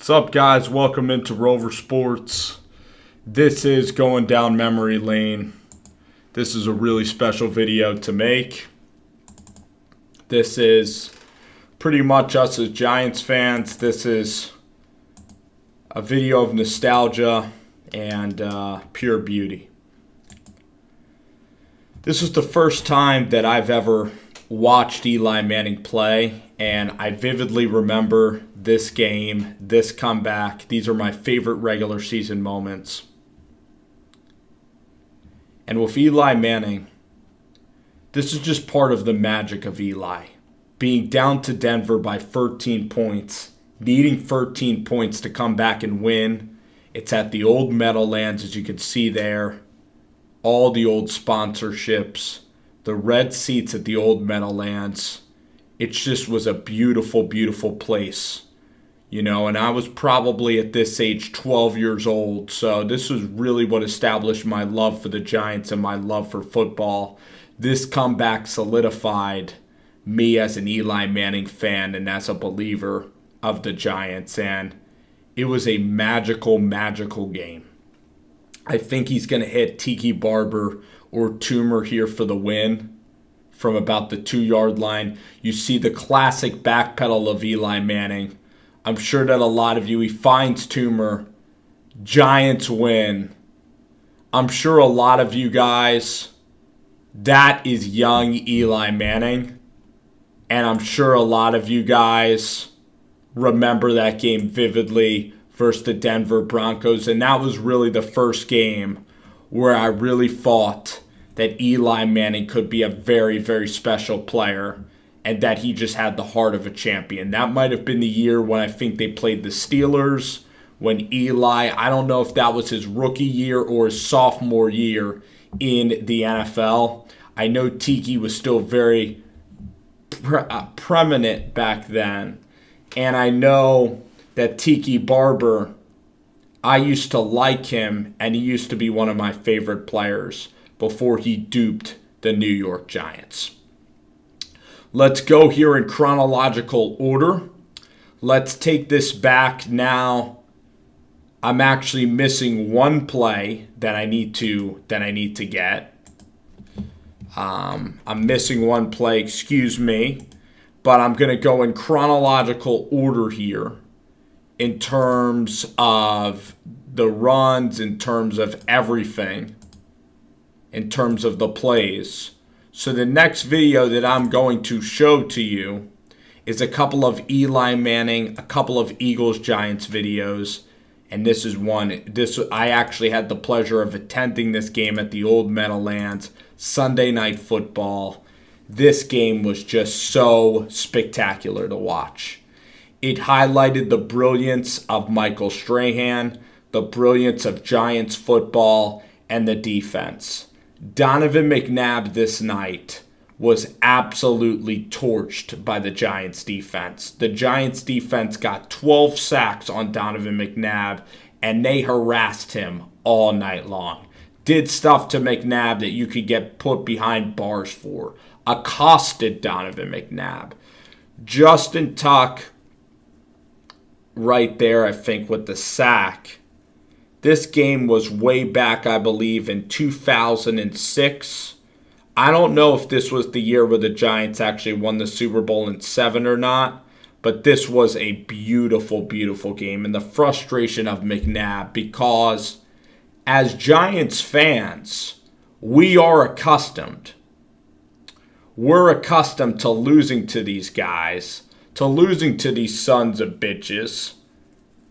What's up, guys? Welcome into Rover Sports. This is going down memory lane. This is a really special video to make. This is pretty much us as Giants fans. This is a video of nostalgia and pure beauty. This is the first time that I've ever watched Eli Manning play, and I vividly remember this game, this comeback. These are my favorite regular season moments. And with Eli Manning, this is just part of the magic of Eli. Being down to Denver by 13 points, needing 13 points to come back and win. It's at the old Meadowlands, as you can see there. All the old sponsorships, the red seats at the old Meadowlands. It just was a beautiful, beautiful place. You know, and I was probably at this age 12 years old. So this was really what established my love for the Giants and my love for football. This comeback solidified me as an Eli Manning fan and as a believer of the Giants. And it was a magical, magical game. I think he's going to hit Tiki Barber or Toomer here for the win from about the 2-yard line. You see the classic backpedal of Eli Manning. I'm sure that a lot of you, he finds Toomer. Giants win. I'm sure a lot of you guys, that is young Eli Manning. And I'm sure a lot of you guys remember that game vividly versus the Denver Broncos. And that was really the first game where I really thought that Eli Manning could be a very, very special player and that he just had the heart of a champion. That might have been the year when I think they played the Steelers, when Eli, I don't know if that was his rookie year or his sophomore year in the NFL. I know Tiki was still very prominent back then. And I know that Tiki Barber, I used to like him, and he used to be one of my favorite players before he duped the New York Giants. Let's go here in chronological order. Let's take this back now. I'm actually missing one play that I need to get. I'm missing one play, excuse me, but I'm going to go in chronological order here in terms of the runs, in terms of everything, in terms of the plays. So the next video that I'm going to show to you is a couple of Eli Manning, a couple of Eagles-Giants videos, and this is one. I actually had the pleasure of attending this game at the old Meadowlands, Sunday Night Football. This game was just so spectacular to watch. It highlighted the brilliance of Michael Strahan, the brilliance of Giants football, and the defense. Donovan McNabb this night was absolutely torched by the Giants defense. The Giants defense got 12 sacks on Donovan McNabb, and they harassed him all night long. Did stuff to McNabb that you could get put behind bars for. Accosted Donovan McNabb. Justin Tuck right there, I think, with the sack. This game was way back, I believe, in 2006. I don't know if this was the year where the Giants actually won the Super Bowl in 7 or not, but this was a beautiful, beautiful game. And the frustration of McNabb, because as Giants fans, we're accustomed to losing to these guys, to losing to these sons of bitches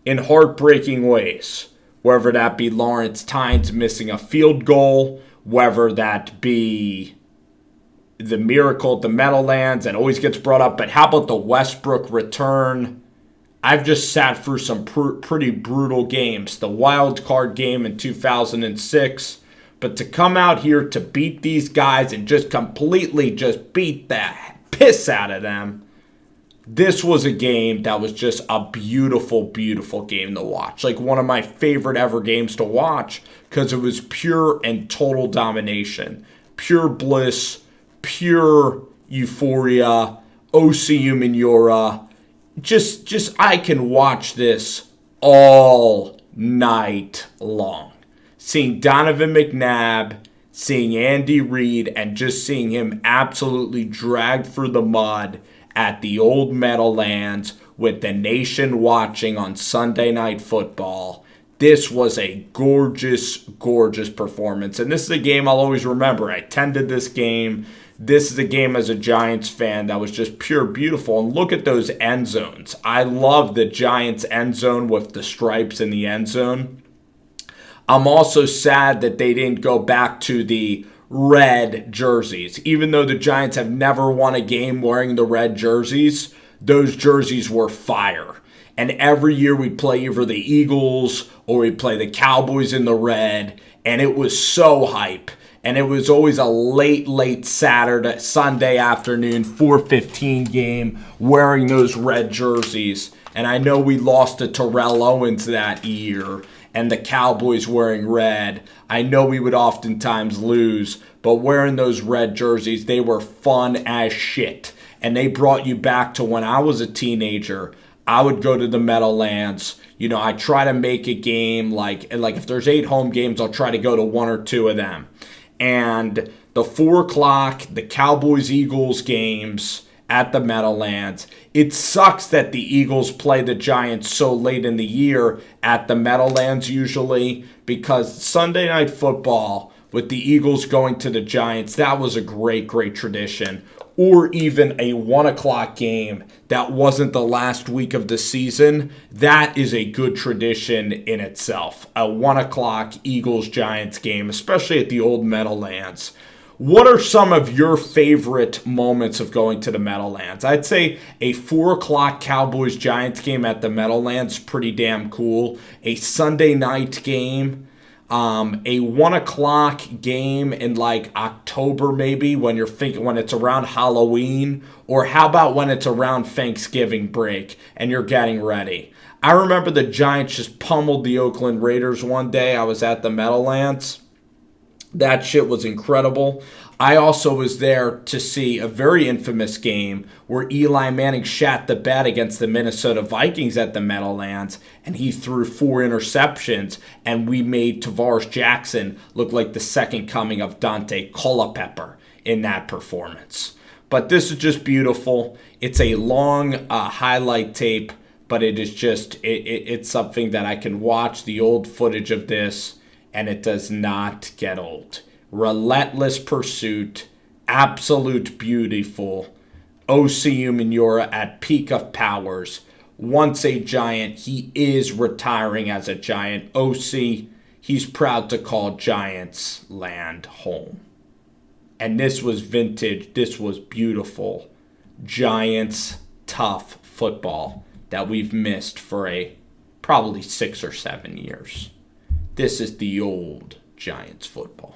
in heartbreaking ways. Whether that be Lawrence Tynes missing a field goal, whether that be the miracle at the Meadowlands that always gets brought up, but how about the Westbrook return? I've just sat through some pretty brutal games. The wild card game in 2006, but to come out here to beat these guys and just completely just beat the piss out of them, this was a game that was just a beautiful, beautiful game to watch. Like one of my favorite ever games to watch because it was pure and total domination. Pure bliss, pure euphoria, Osi Umenyiora. Just I can watch this all night long. Seeing Donovan McNabb, seeing Andy Reid, and just seeing him absolutely dragged through the mud at the old Meadowlands with the nation watching on Sunday Night Football. This was a gorgeous, gorgeous performance. And this is a game I'll always remember. I attended this game. This is a game as a Giants fan that was just pure beautiful. And look at those end zones. I love the Giants end zone with the stripes in the end zone. I'm also sad that they didn't go back to the red jerseys. Even though the Giants have never won a game wearing the red jerseys, those jerseys were fire. And every year we'd play either the Eagles or we'd play the Cowboys in the red. And it was so hype. And it was always a late Sunday afternoon, 4:15 game, wearing those red jerseys. And I know we lost to Terrell Owens that year, and the Cowboys wearing red. I know we would oftentimes lose, but wearing those red jerseys, they were fun as shit. And they brought you back to when I was a teenager. I would go to the Meadowlands. I try to make a game like if there's 8 home games, I'll try to go to 1 or 2 of them. And the 4 o'clock, the Cowboys-Eagles games at the Meadowlands, it sucks that the Eagles play the Giants so late in the year at the Meadowlands usually, because Sunday Night Football with the Eagles going to the Giants, that was a great, great tradition. Or even a 1 o'clock game that wasn't the last week of the season, that is a good tradition in itself. A 1 o'clock Eagles-Giants game, especially at the old Meadowlands. What are some of your favorite moments of going to the Meadowlands? I'd say a 4 o'clock Cowboys-Giants game at the Meadowlands is pretty damn cool. A Sunday night game. A 1 o'clock game in like October maybe when it's around Halloween, or how about when it's around Thanksgiving break and you're getting ready. I remember the Giants just pummeled the Oakland Raiders one day. I was at the Meadowlands. That shit was incredible. I also was there to see a very infamous game where Eli Manning shat the bed against the Minnesota Vikings at the Meadowlands, and he threw 4 interceptions, and we made Tavares Jackson look like the second coming of Dante Culpepper in that performance. But this is just beautiful. It's a long highlight tape, but it is just, it's something that I can watch the old footage of this, and it does not get old. Relentless pursuit, absolute beautiful. Osi Umenyiora at peak of powers. Once a Giant, he is retiring as a Giant. Osi, he's proud to call Giants land home. And this was vintage, this was beautiful. Giants tough football that we've missed for probably 6 or 7 years. This is the old Giants football.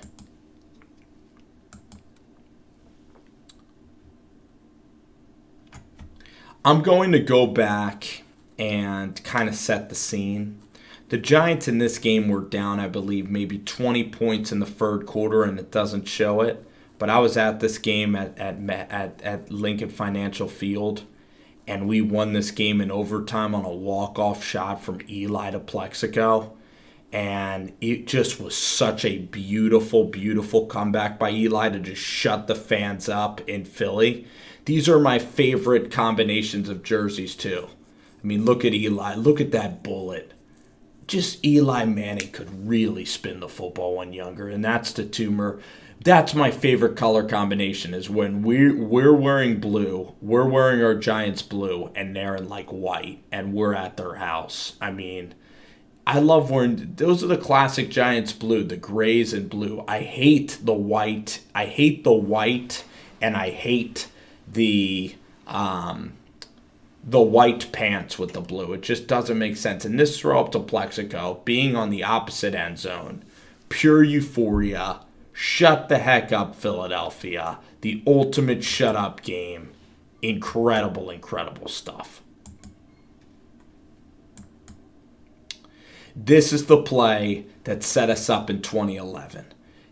I'm going to go back and kind of set the scene. The Giants in this game were down, I believe, maybe 20 points in the third quarter, and it doesn't show it. But I was at this game at Lincoln Financial Field, and we won this game in overtime on a walk-off shot from Eli to Plexico. And it just was such a beautiful, beautiful comeback by Eli to just shut the fans up in Philly. These are my favorite combinations of jerseys, too. I mean, look at Eli. Look at that bullet. Just Eli Manning could really spin the football when younger, and that's the tumor. That's my favorite color combination, is when we're wearing blue, we're wearing our Giants blue, and they're in, like, white, and we're at their house. I mean, I love wearing, those are the classic Giants blue, the grays and blue. I hate the white. I hate the white, and I hate the white pants with the blue. It just doesn't make sense. And this throw up to Plexico, being on the opposite end zone, pure euphoria. Shut the heck up, Philadelphia. The ultimate shut up game. Incredible, incredible stuff. This is the play that set us up in 2011.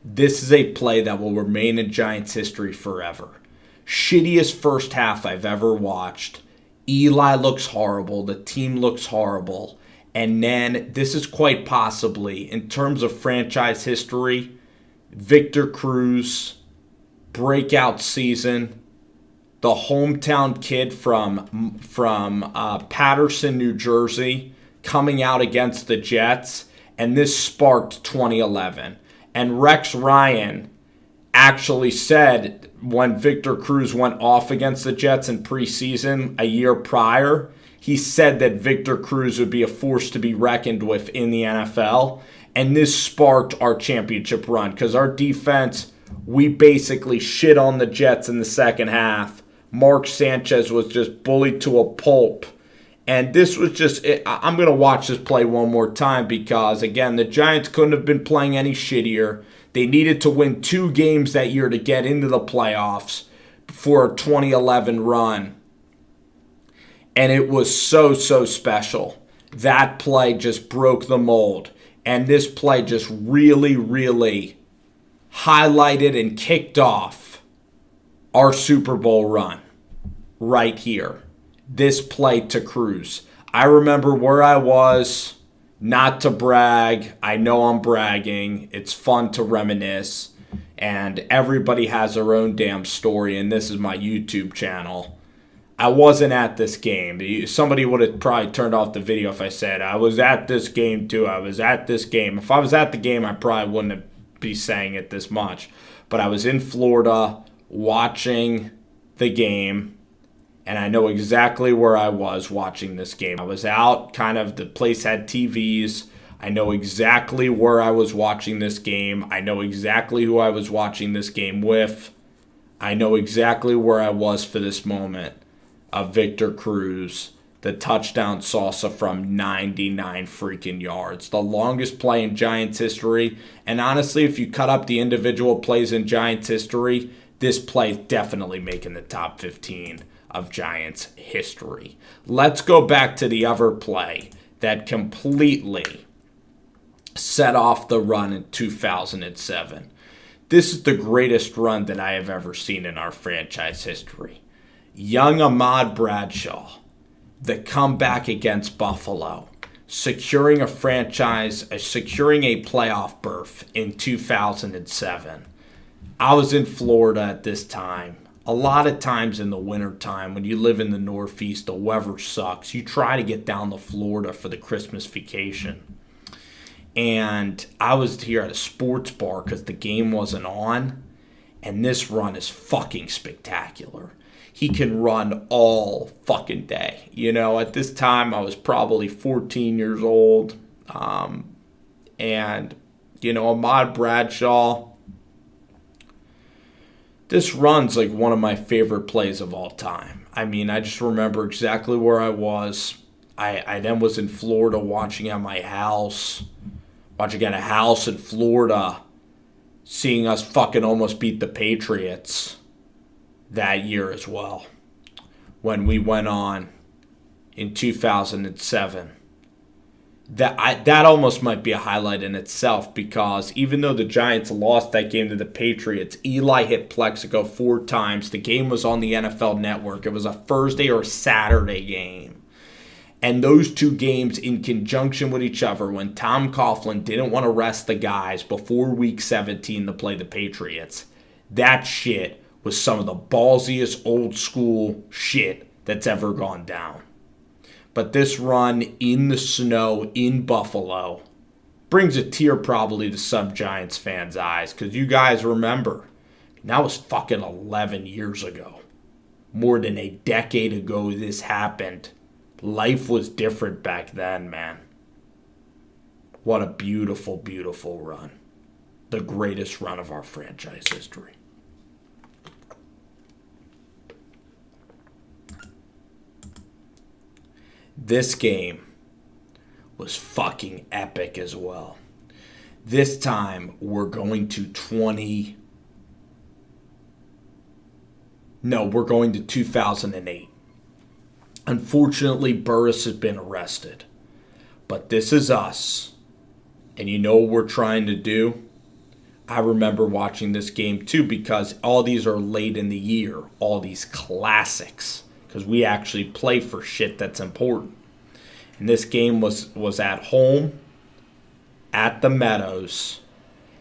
This is a play that will remain in Giants history forever. Shittiest first half I've ever watched. Eli looks horrible. The team looks horrible. And then this is quite possibly, in terms of franchise history, Victor Cruz, breakout season, the hometown kid from Paterson, New Jersey, coming out against the Jets, and this sparked 2011. And Rex Ryan actually said when Victor Cruz went off against the Jets in preseason a year prior, he said that Victor Cruz would be a force to be reckoned with in the NFL. And this sparked our championship run because our defense, we basically shit on the Jets in the second half. Mark Sanchez was just bullied to a pulp. And this was just, I'm going to watch this play one more time because, again, the Giants couldn't have been playing any shittier. They needed to win 2 games that year to get into the playoffs for a 2011 run. And it was so special. That play just broke the mold. And this play just really, really highlighted and kicked off our Super Bowl run right here. This play to Cruz. I remember where I was, not to brag. I know I'm bragging. It's fun to reminisce. And everybody has their own damn story, and this is my YouTube channel. I wasn't at this game. Somebody would have probably turned off the video if I said, I was at this game too. I was at this game. If I was at the game, I probably wouldn't be saying it this much. But I was in Florida watching the game, and I know exactly where I was watching this game. I was out, the place had TVs. I know exactly where I was watching this game. I know exactly who I was watching this game with. I know exactly where I was for this moment of Victor Cruz, the touchdown salsa from 99 freaking yards. The longest play in Giants history. And honestly, if you cut up the individual plays in Giants history, this play is definitely making the top 15 of Giants history. Let's go back to the other play that completely set off the run in 2007. This is the greatest run that I have ever seen in our franchise history. Young Ahmad Bradshaw, the comeback against Buffalo, securing a playoff berth in 2007. I was in Florida at this time. A lot of times in the wintertime, when you live in the Northeast, the weather sucks. You try to get down to Florida for the Christmas vacation. And I was here at a sports bar because the game wasn't on. And this run is fucking spectacular. He can run all fucking day. At this time, I was probably 14 years old. And Ahmad Bradshaw, this run's like one of my favorite plays of all time. I mean, I just remember exactly where I was. I then was in Florida watching at a house in Florida, seeing us fucking almost beat the Patriots that year as well, when we went on in 2007. That almost might be a highlight in itself, because even though the Giants lost that game to the Patriots, Eli hit Plexico 4 times. The game was on the NFL Network. It was a Thursday or Saturday game. And those 2 games in conjunction with each other, when Tom Coughlin didn't want to rest the guys before Week 17 to play the Patriots, that shit was some of the ballsiest old school shit that's ever gone down. But this run in the snow in Buffalo brings a tear probably to some Giants fans' eyes, because you guys remember, that was fucking 11 years ago. More than a decade ago this happened. Life was different back then, man. What a beautiful, beautiful run. The greatest run of our franchise history. This game was fucking epic as well. This time we're going to 2008. Unfortunately, Burris has been arrested. But this is us. And you know what we're trying to do? I remember watching this game too, because all these are late in the year. All these classics. Because we actually play for shit that's important. And this game was at home at the Meadows,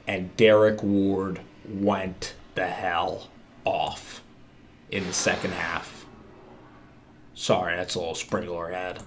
and Derek Ward went the hell off in the second half. Sorry, that's a little sprinkler head.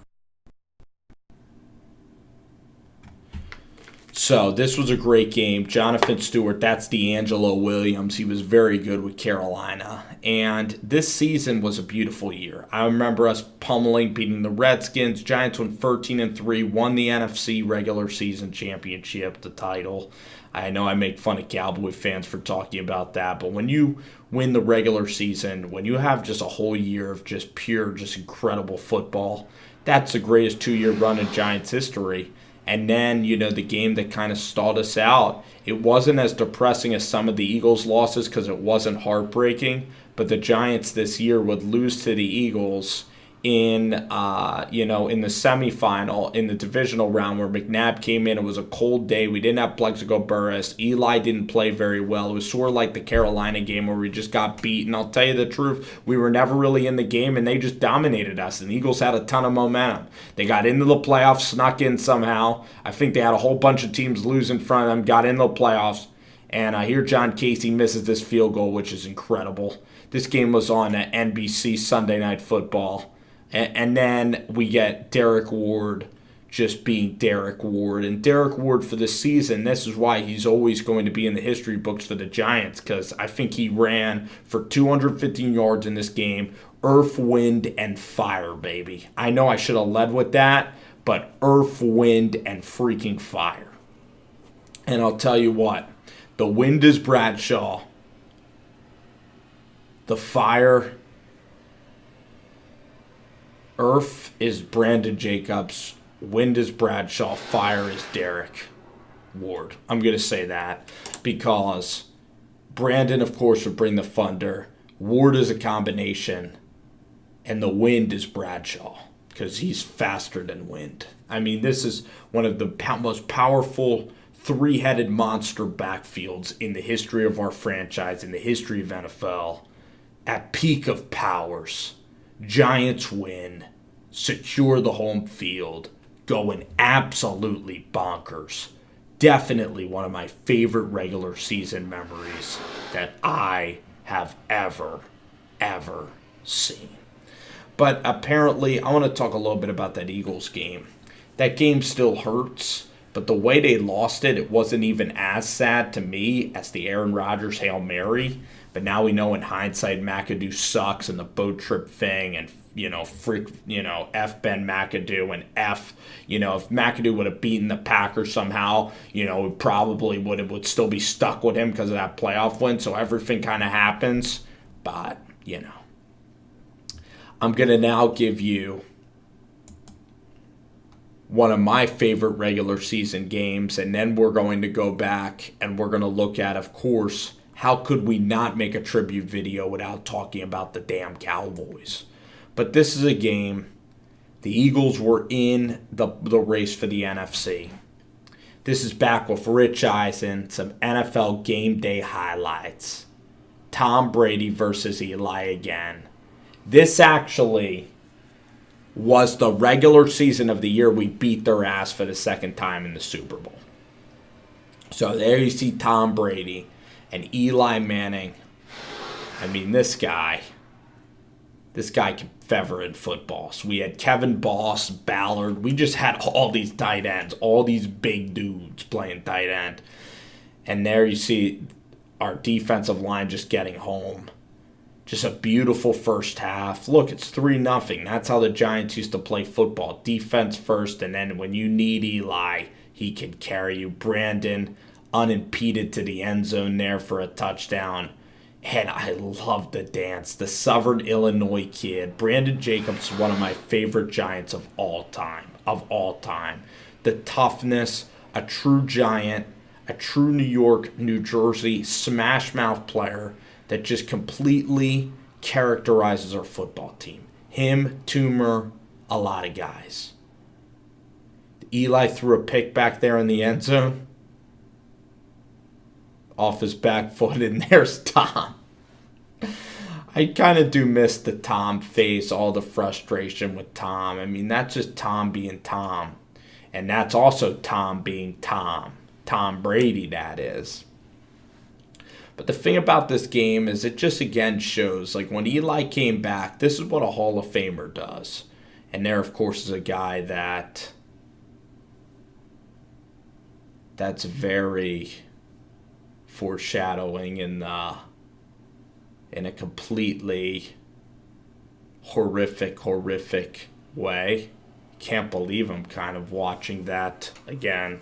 So this was a great game. Jonathan Stewart, that's D'Angelo Williams. He was very good with Carolina. And this season was a beautiful year. I remember us pummeling, beating the Redskins. Giants went 13-3, won the NFC regular season championship, the title. I know I make fun of Cowboy fans for talking about that, but when you win the regular season, when you have just a whole year of just pure, just incredible football, that's the greatest 2-year run in Giants history. And then, the game that kind of stalled us out, it wasn't as depressing as some of the Eagles' losses because it wasn't heartbreaking. But the Giants this year would lose to the Eagles in the semifinal, in the divisional round where McNabb came in. It was a cold day. We didn't have Plexico Burress. Eli didn't play very well. It was sort of like the Carolina game where we just got beat. And I'll tell you the truth, we were never really in the game, and they just dominated us. And the Eagles had a ton of momentum. They got into the playoffs, snuck in somehow. I think they had a whole bunch of teams lose in front of them, got into the playoffs. And I hear John Casey misses this field goal, which is incredible. This game was on NBC Sunday Night Football. And then we get Derek Ward just being Derek Ward. And Derek Ward for the season, this is why he's always going to be in the history books for the Giants, because I think he ran for 215 yards in this game. Earth, wind, and fire, baby. I know I should have led with that, but earth, wind, and freaking fire. And I'll tell you what, the wind is Bradshaw. The fire, earth is Brandon Jacobs, wind is Bradshaw, fire is Derek Ward. I'm going to say that because Brandon, of course, would bring the thunder. Ward is a combination, and the wind is Bradshaw because he's faster than wind. I mean, this is one of the most powerful three-headed monster backfields in the history of our franchise, in the history of NFL. At peak of powers, Giants win, secure the home field, going absolutely bonkers. Definitely one of my favorite regular season memories that I have ever seen. But apparently, I want to talk a little bit about that Eagles game. That game still hurts, but the way they lost it, it wasn't even as sad to me as the Aaron Rodgers Hail Mary. But now we know in hindsight McAdoo sucks and the boat trip thing and, F Ben McAdoo and if McAdoo would have beaten the Packers somehow, we probably would still be stuck with him because of that playoff win. So everything kind of happens. But, I'm going to now give you one of my favorite regular season games. And then we're going to go back and we're going to look at, of course, how could we not make a tribute video without talking about the damn Cowboys? But this is a game. The Eagles were in the race for the NFC. This is back with Rich Eisen, some NFL game day highlights. Tom Brady versus Eli again. This actually was the regular season of the year we beat their ass for the second time in the Super Bowl. So there you see Tom Brady and Eli Manning. I mean, this guy can feather in football. So we had Kevin Boss, Ballard. We just had all these tight ends, all these big dudes playing tight end. And there you see our defensive line just getting home. Just a beautiful first half. Look, it's 3-0. That's how the Giants used to play football. Defense first, and then when you need Eli, he can carry you. Brandon unimpeded to the end zone there for a touchdown. And I love the dance. The Southern Illinois kid. Brandon Jacobs is one of my favorite Giants of all time. The toughness, a true Giant, a true New York, New Jersey smash mouth player that just completely characterizes our football team. Him, Toomer, a lot of guys. Eli threw a pick back there in the end zone. Off his back foot, and there's Tom. I kind of do miss the Tom face, all the frustration with Tom. I mean, that's just Tom being Tom. And that's also Tom being Tom. Tom Brady, that is. But the thing about this game is it just again shows, like when Eli came back, this is what a Hall of Famer does. And there, of course, is a guy that's very foreshadowing in a completely horrific way. Can't believe I'm kind of watching that again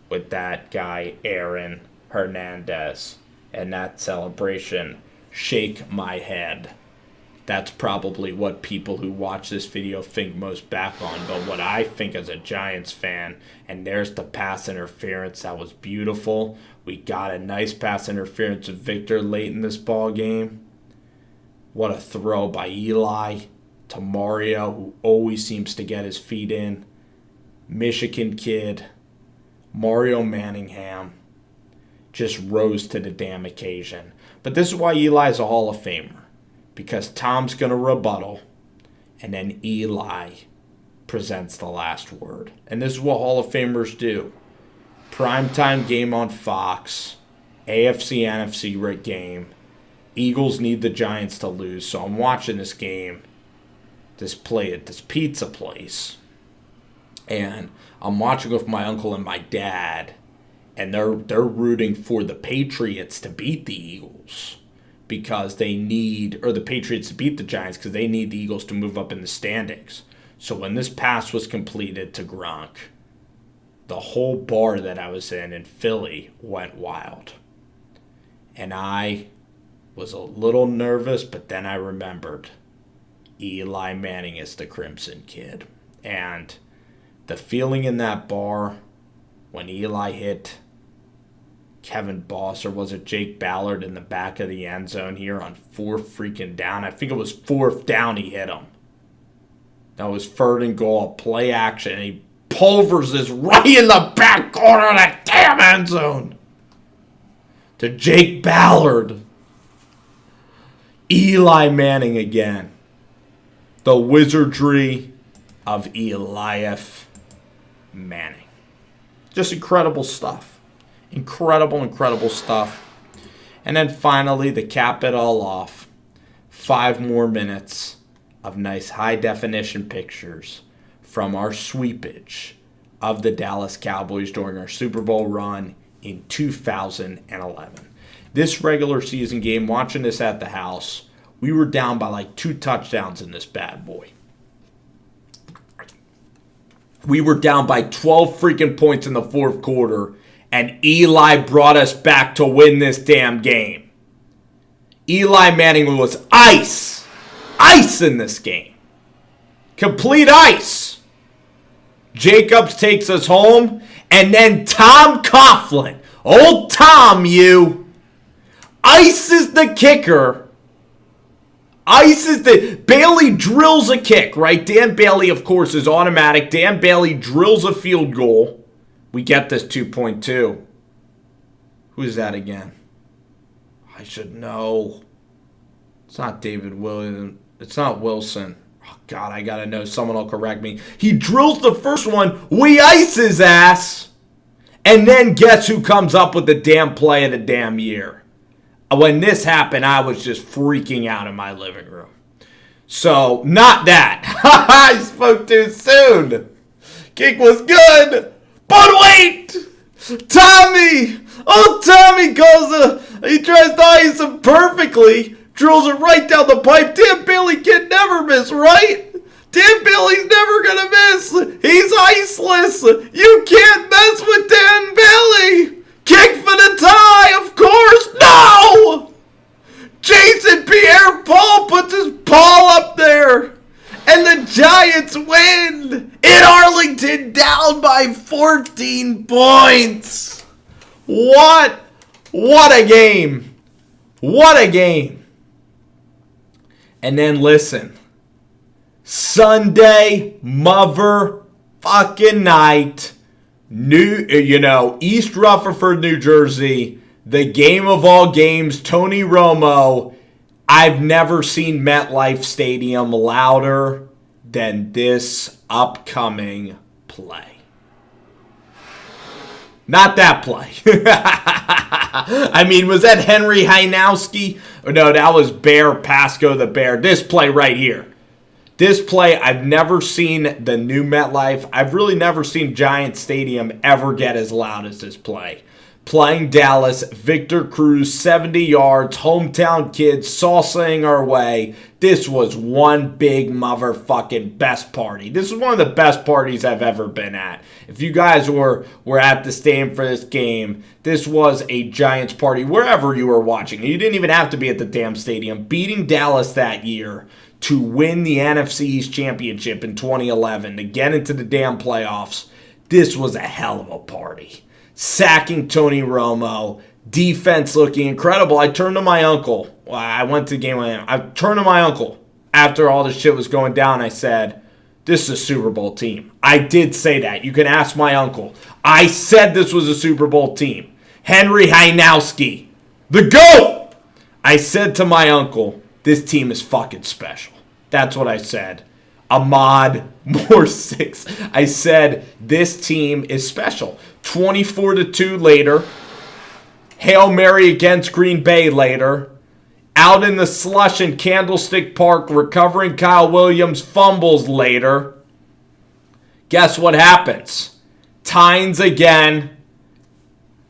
with that guy Aaron Hernandez and that celebration. Shake my head. That's probably what people who watch this video think most back on. But what I think as a Giants fan, and there's the pass interference that was beautiful. We got a nice pass interference of Victor late in this ball game. What a throw by Eli to Mario, who always seems to get his feet in. Michigan kid, Mario Manningham, just rose to the damn occasion. But this is why Eli's a Hall of Famer. Because Tom's going to rebuttal, and then Eli presents the last word. And this is what Hall of Famers do. Primetime game on Fox, AFC, NFC game. Eagles need the Giants to lose, so I'm watching this game, this play at this pizza place. And I'm watching with my uncle and my dad, and they're rooting for the Patriots to beat the Eagles. Because they need, or the Patriots to beat the Giants because they need the Eagles to move up in the standings. So when this pass was completed to Gronk, the whole bar that I was in Philly went wild. And I was a little nervous, but then I remembered Eli Manning is the Crimson Kid. And the feeling in that bar when Eli hit Kevin Boss, or was it Jake Ballard in the back of the end zone here on 4th freaking down? I think it was 4th down he hit him. That was 3rd and goal, play action, and he pulvers this right in the back corner of that damn end zone to Jake Ballard. Eli Manning again. The wizardry of Elias Manning. Just incredible stuff. Incredible stuff. And then finally, to cap it all off, 5 more minutes of nice high-definition pictures from our sweepage of the Dallas Cowboys during our Super Bowl run in 2011. This regular season game, watching this at the house, we were down by like 2 touchdowns in this bad boy. We were down by 12 freaking points in the 4th quarter. And Eli brought us back to win this damn game. Eli Manning was ice. Ice in this game. Complete ice. Jacobs takes us home. And then Tom Coughlin. Old Tom, you. Ice is the kicker. Ice is the... Bailey drills a kick, right? Dan Bailey, of course, is automatic. Dan Bailey drills a field goal. We get this 2.2. Who is that again? I should know. It's not David Williams. It's not Wilson. Oh, God, I got to know. Someone will correct me. He drills the first one. We ice his ass. And then guess who comes up with the damn play of the damn year? When this happened, I was just freaking out in my living room. So, not that. I spoke too soon. Kick was good. But wait! Tommy! Oh, Tommy he tries to ice him perfectly. Drills it right down the pipe. Dan Bailey can never miss, right? Dan Bailey's never going to miss. He's iceless. You can't mess with Dan Bailey. Kick for the tie, of course. No! Jason Pierre-Paul puts his paw up there. And the Giants win in Arlington, down by 14 points. What a game. What a game. And then listen. Sunday motherfucking night. East Rutherford, New Jersey. The game of all games. Tony Romo I've never seen MetLife Stadium louder than this upcoming play. Not that play. I mean, was that Henry Hynowski? Or no, that was Bear Pasco the Bear. This play right here. This play, I've never seen the new MetLife. I've really never seen Giants Stadium ever get as loud as this play. Playing Dallas, Victor Cruz, 70 yards, hometown kids, salsaing our way. This was one big motherfucking best party. This is one of the best parties I've ever been at. If you guys were at the stadium for this game, this was a Giants party wherever you were watching. You didn't even have to be at the damn stadium. Beating Dallas that year to win the NFC East Championship in 2011, to get into the damn playoffs, this was a hell of a party. Sacking Tony Romo, defense looking incredible. I turned to my uncle. I went to the game with him. I turned to my uncle after all this shit was going down. I said, this is a Super Bowl team. I did say that. You can ask my uncle. I said this was a Super Bowl team. Henry Hynowski, the GOAT! I said to my uncle, this team is fucking special. That's what I said. Ahmad Moore6. I said, this team is special. 24-2 later. Hail Mary against Green Bay later. Out in the slush in Candlestick Park, recovering Kyle Williams fumbles later. Guess what happens? Tynes again.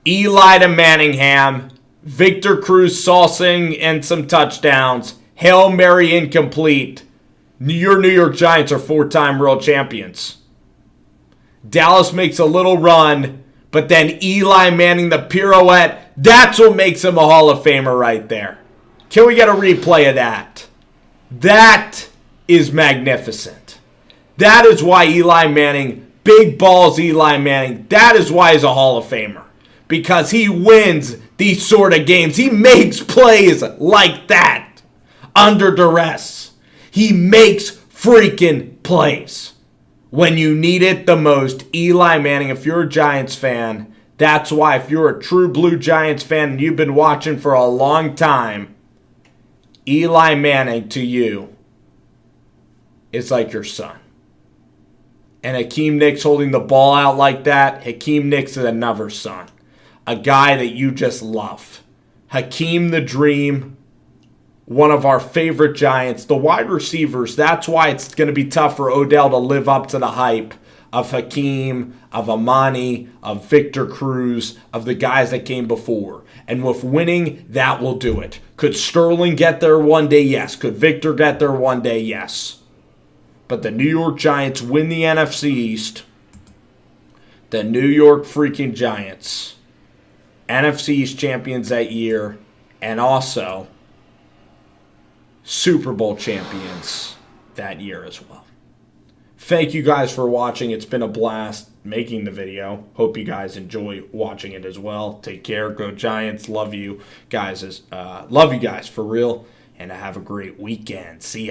Eli to Manningham. Victor Cruz salsing and some touchdowns. Hail Mary incomplete. Your New York Giants are 4-time world champions. Dallas makes a little run, but then Eli Manning the pirouette, that's what makes him a Hall of Famer right there. Can we get a replay of that? That is magnificent. That is why Eli Manning, big balls Eli Manning, that is why he's a Hall of Famer. Because he wins these sort of games. He makes plays like that under duress. He makes freaking plays. When you need it the most, Eli Manning, if you're a Giants fan, that's why if you're a true blue Giants fan and you've been watching for a long time, Eli Manning to you is like your son. And Hakeem Nicks holding the ball out like that, Hakeem Nicks is another son. A guy that you just love. Hakeem the Dream, one of our favorite Giants. The wide receivers, that's why it's going to be tough for Odell to live up to the hype of Hakeem, of Amani, of Victor Cruz, of the guys that came before. And with winning, that will do it. Could Sterling get there one day? Yes. Could Victor get there one day? Yes. But the New York Giants win the NFC East. The New York freaking Giants, NFC East champions that year, and also Super Bowl champions that year as well. Thank you guys for watching. It's been a blast making the video. Hope you guys enjoy watching it as well. Take care. Go Giants. Love you guys. Love you guys for real. And have a great weekend. See ya.